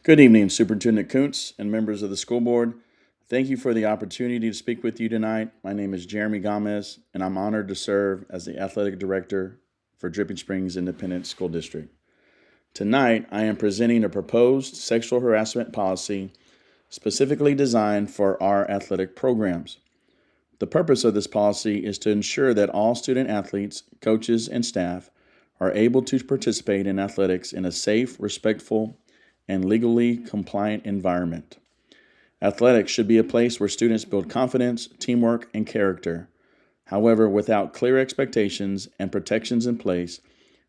Good evening, Superintendent Kuntz and members of the school board. Thank you for the opportunity to speak with you tonight. My name is Jeremy Gamez, and I'm honored to serve as the athletic director for Dripping Springs Independent School District. Tonight, I am presenting a proposed sexual harassment policy specifically designed for our athletic programs. The purpose of this policy is to ensure that all student athletes, coaches, and staff are able to participate in athletics in a safe, respectful, and legally compliant environment. Athletics should be a place where students build confidence, teamwork, and character. However, without clear expectations and protections in place,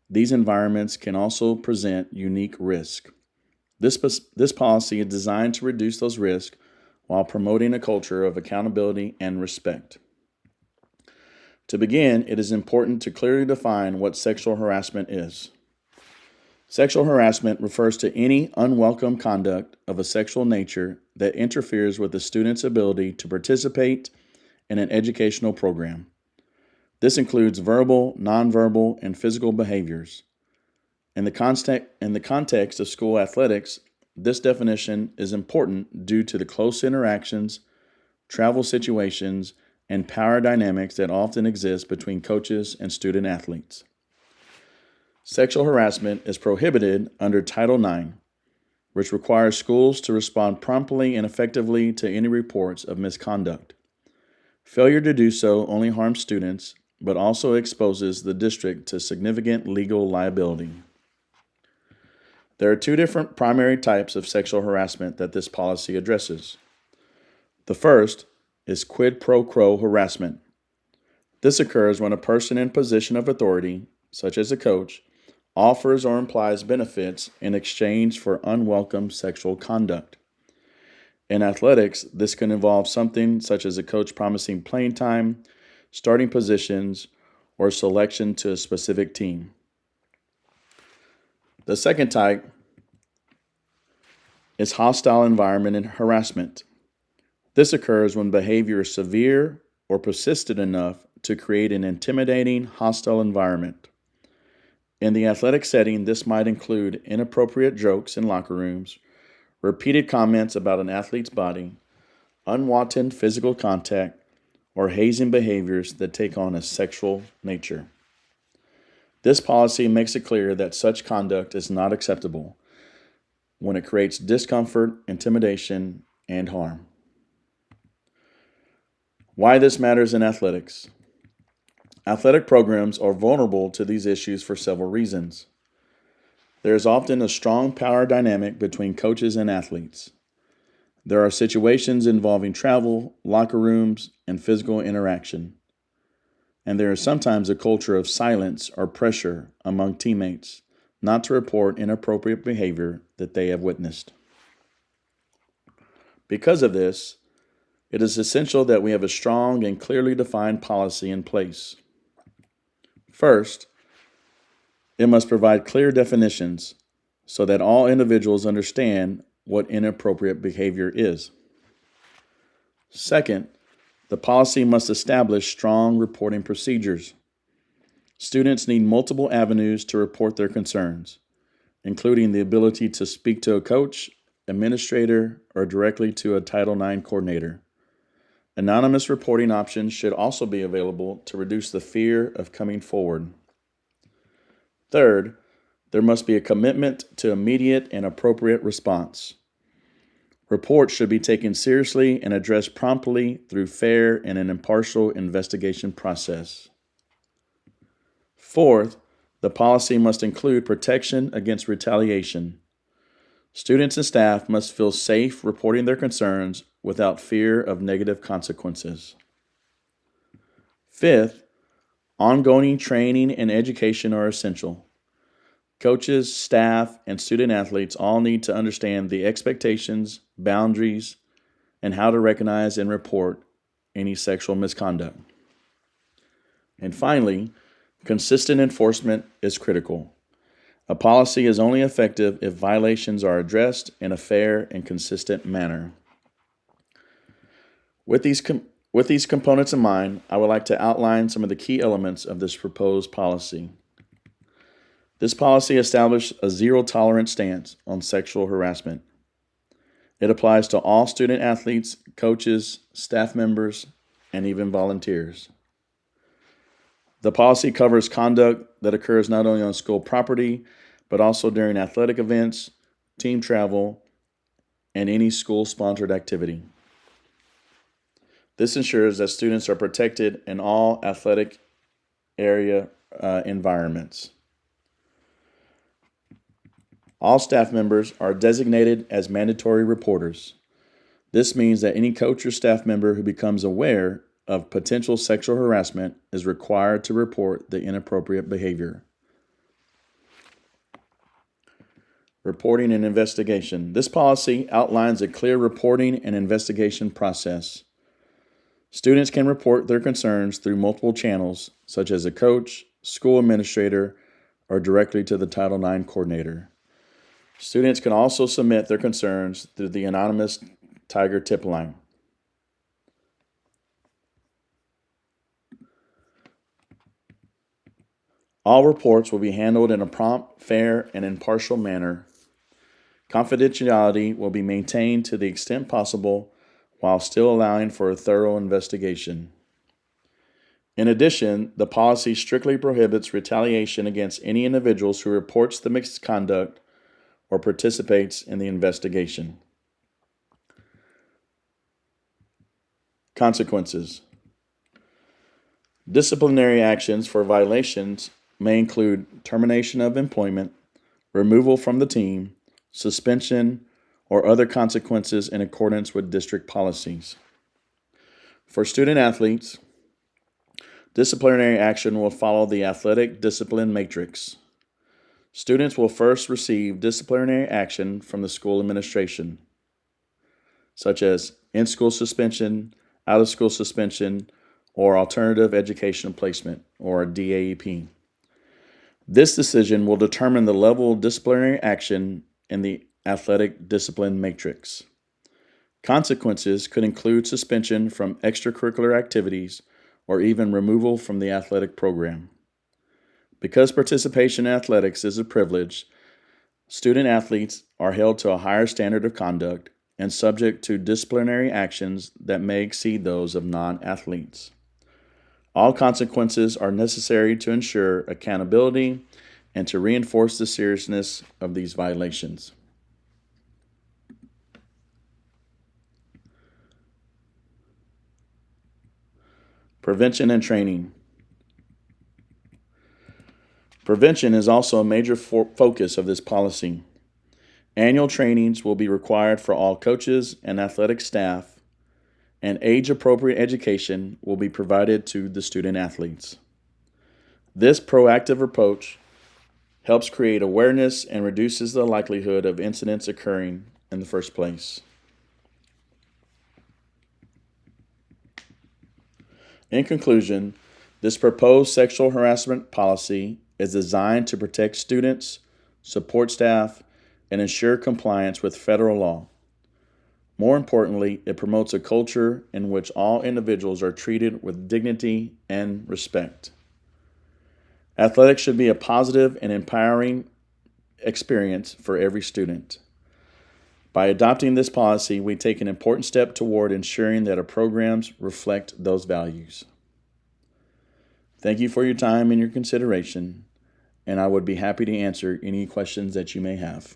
these environments can also present unique risk. This policy is designed to reduce those risks while promoting a culture of accountability and respect. To begin, it is important to clearly define what sexual harassment is. Sexual harassment refers to any unwelcome conduct of a sexual nature that interferes with the student's ability to participate in an educational program. This includes verbal, nonverbal, and physical behaviors. In the context of school athletics, this definition is important due to the close interactions, travel situations, and power dynamics that often exist between coaches and student athletes. Sexual harassment is prohibited under Title IX, which requires schools to respond promptly and effectively to any reports of misconduct. Failure to do so only harms students, but also exposes the district to significant legal liability. There are two different primary types of sexual harassment that this policy addresses. The first is quid pro quo harassment. This occurs when a person in position of authority, such as a coach, offers or implies benefits in exchange for unwelcome sexual conduct. In athletics, this can involve something such as a coach promising playing time, starting positions, or selection to a specific team. The second type is hostile environment and harassment. This occurs when behavior is severe or persistent enough to create an intimidating, hostile environment. In the athletic setting, this might include inappropriate jokes in locker rooms, repeated comments about an athlete's body, unwanted physical contact, or hazing behaviors that take on a sexual nature. This policy makes it clear that such conduct is not acceptable when it creates discomfort, intimidation, and harm. Why this matters in athletics. Athletic programs are vulnerable to these issues for several reasons. There is often a strong power dynamic between coaches and athletes. There are situations involving travel, locker rooms, and physical interaction. And there is sometimes a culture of silence or pressure among teammates not to report inappropriate behavior that they have witnessed. Because of this, it is essential that we have a strong and clearly defined policy in place. First, it must provide clear definitions so that all individuals understand what inappropriate behavior is. Second, the policy must establish strong reporting procedures. Students need multiple avenues to report their concerns, including the ability to speak to a coach, administrator, or directly to a Title IX coordinator. Anonymous reporting options should also be available to reduce the fear of coming forward. Third, there must be a commitment to immediate and appropriate response. Reports should be taken seriously and addressed promptly through fair and an impartial investigation process. Fourth, the policy must include protection against retaliation. Students and staff must feel safe reporting their concerns without fear of negative consequences. Fifth, ongoing training and education are essential. Coaches, staff, and student athletes all need to understand the expectations, boundaries, and how to recognize and report any sexual misconduct. And finally, consistent enforcement is critical. A policy is only effective if violations are addressed in a fair and consistent manner. With these components in mind, I would like to outline some of the key elements of this proposed policy. This policy established a zero-tolerance stance on sexual harassment. It applies to all student athletes, coaches, staff members, and even volunteers. The policy covers conduct that occurs not only on school property, but also during athletic events, team travel, and any school-sponsored activity. This ensures that students are protected in all athletic area environments. All staff members are designated as mandatory reporters. This means that any coach or staff member who becomes aware of potential sexual harassment is required to report the inappropriate behavior. Reporting and investigation. This policy outlines a clear reporting and investigation process. Students can report their concerns through multiple channels, such as a coach, school administrator, or directly to the Title IX coordinator. Students can also submit their concerns through the anonymous Tiger tip line. All reports will be handled in a prompt, fair, and impartial manner. Confidentiality will be maintained to the extent possible while still allowing for a thorough investigation. In addition, the policy strictly prohibits retaliation against any individuals who reports the misconduct or participates in the investigation. Consequences. Disciplinary actions for violations may include termination of employment, removal from the team, suspension, or other consequences in accordance with district policies. For student athletes, disciplinary action will follow the athletic discipline matrix. Students will first receive disciplinary action from the school administration, such as in-school suspension, out-of-school suspension, or alternative educational placement, or DAEP. This decision will determine the level of disciplinary action in the athletic discipline matrix. Consequences could include suspension from extracurricular activities or even removal from the athletic program. Because participation in athletics is a privilege, student athletes are held to a higher standard of conduct and subject to disciplinary actions that may exceed those of non-athletes. All consequences are necessary to ensure accountability and to reinforce the seriousness of these violations. Prevention and training. Prevention is also a major focus of this policy. Annual trainings will be required for all coaches and athletic staff, and age-appropriate education will be provided to the student athletes. This proactive approach helps create awareness and reduces the likelihood of incidents occurring in the first place. In conclusion, this proposed sexual harassment policy is designed to protect students, support staff, and ensure compliance with federal law. More importantly, it promotes a culture in which all individuals are treated with dignity and respect. Athletics should be a positive and empowering experience for every student. By adopting this policy, we take an important step toward ensuring that our programs reflect those values. Thank you for your time and your consideration, and I would be happy to answer any questions that you may have.